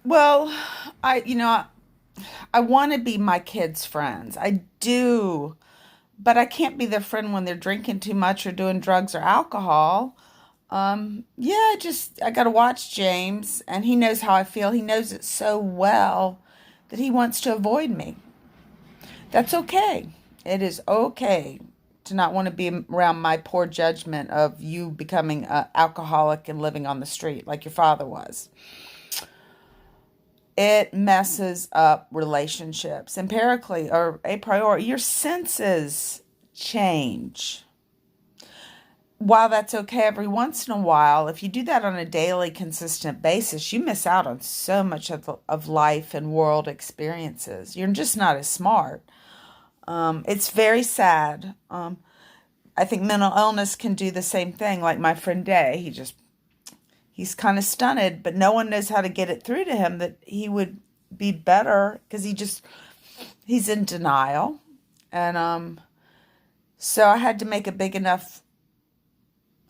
Well, I want to be my kids' friends. I do, but I can't be their friend when they're drinking too much or doing drugs or alcohol. Yeah, I got to watch James, and he knows how I feel. He knows it so well that he wants to avoid me. That's okay. It is okay to not want to be around my poor judgment of you becoming an alcoholic and living on the street like your father was. It messes up relationships. Empirically or a priori, your senses change. While that's okay every once in a while, if you do that on a daily, consistent basis, you miss out on so much of life and world experiences. You're just not as smart. It's very sad. I think mental illness can do the same thing. Like my friend Day, he's kind of stunted, but no one knows how to get it through to him that he would be better because he's in denial. And so I had to make a big enough,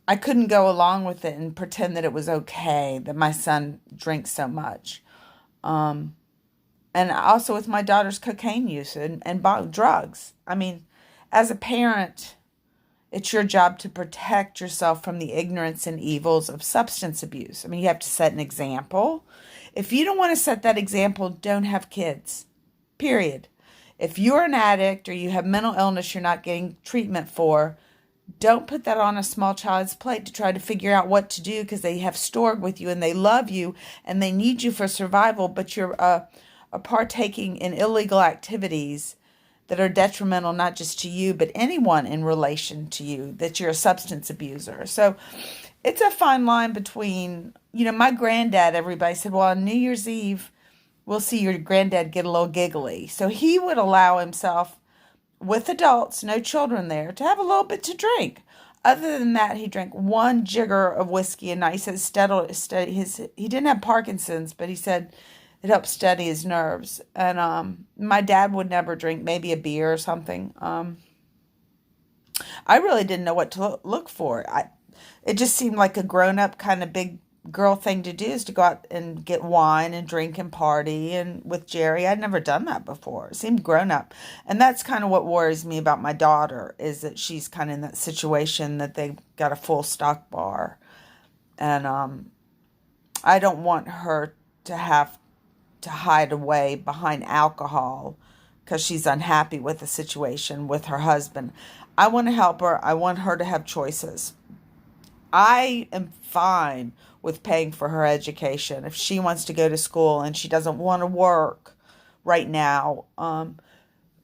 I couldn't go along with it and pretend that it was okay that my son drinks so much. Um, and also with my daughter's cocaine use and drugs. I mean, as a parent, it's your job to protect yourself from the ignorance and evils of substance abuse. I mean, you have to set an example. If you don't want to set that example, don't have kids. Period. If you're an addict or you have mental illness you're not getting treatment for, don't put that on a small child's plate to try to figure out what to do because they have stored with you and they love you and they need you for survival, but you're partaking in illegal activities that are detrimental not just to you, but anyone in relation to you, that you're a substance abuser. So it's a fine line between, my granddad, everybody said, well, on New Year's Eve, we'll see your granddad get a little giggly. So he would allow himself, with adults, no children there, to have a little bit to drink. Other than that, he drank one jigger of whiskey a night. He said he didn't have Parkinson's, but he said it helped steady his nerves. And my dad would never drink, maybe a beer or something. I really didn't know what to look for. It just seemed like a grown up kind of big girl thing to do is to go out and get wine and drink and party. And with Jerry, I'd never done that before. It seemed grown up. And that's kind of what worries me about my daughter is that she's kind of in that situation that they got a full stock bar. And I don't want her to have to hide away behind alcohol because she's unhappy with the situation with her husband. I want to help her. I want her to have choices. I am fine with paying for her education. If she wants to go to school and she doesn't want to work right now,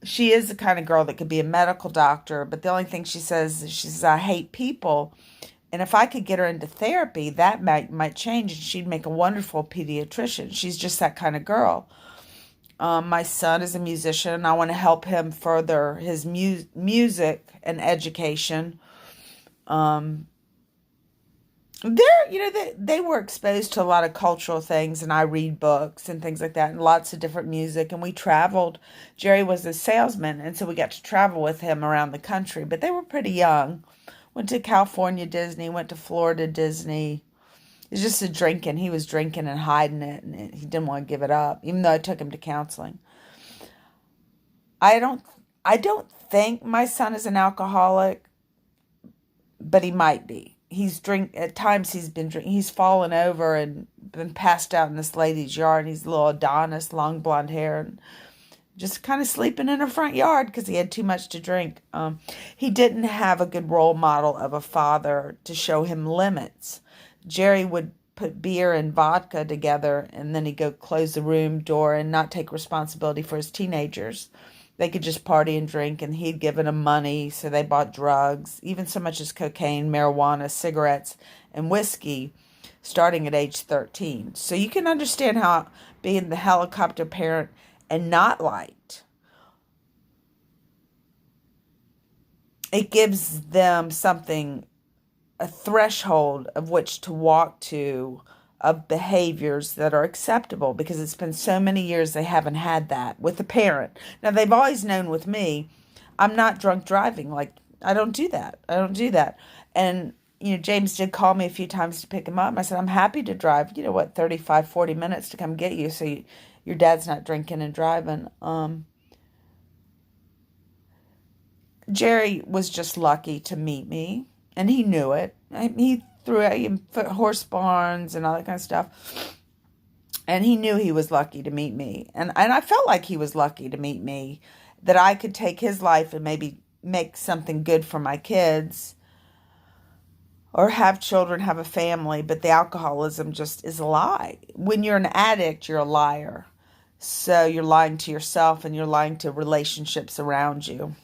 she is the kind of girl that could be a medical doctor. But the only thing she says, I hate people. And if I could get her into therapy, that might change and she'd make a wonderful pediatrician. She's just that kind of girl. My son is a musician. I want to help him further his music and education. Um, they were exposed to a lot of cultural things, and I read books and things like that, and lots of different music. And we traveled. Jerry was a salesman, and so we got to travel with him around the country. But they were pretty young. Went to California Disney, went to Florida Disney. It was just a drinking. He was drinking and hiding it, and he didn't want to give it up, even though I took him to counseling. I don't, I don't think my son is an alcoholic, but he might be. At times he's been drinking. He's fallen over and been passed out in this lady's yard. He's a little Adonis, long blonde hair, and just kind of sleeping in her front yard because he had too much to drink. He didn't have a good role model of a father to show him limits. Jerry would put beer and vodka together and then he'd go close the room door and not take responsibility for his teenagers. They could just party and drink, and he'd given them money, so they bought drugs, even so much as cocaine, marijuana, cigarettes, and whiskey, starting at age 13. So you can understand how being the helicopter parent and not liked, it gives them something, a threshold of which to walk to of behaviors that are acceptable because it's been so many years they haven't had that with the parent. Now, they've always known with me, I'm not drunk driving. Like, I don't do that. I don't do that. And, James did call me a few times to pick him up. I said, I'm happy to drive, 35, 40 minutes to come get you so your dad's not drinking and driving. Jerry was just lucky to meet me, and he knew it. He threw out horse barns and all that kind of stuff. And he knew he was lucky to meet me. And I felt like he was lucky to meet me, that I could take his life and maybe make something good for my kids or have children, have a family. But the alcoholism just is a lie. When you're an addict, you're a liar. So you're lying to yourself and you're lying to relationships around you.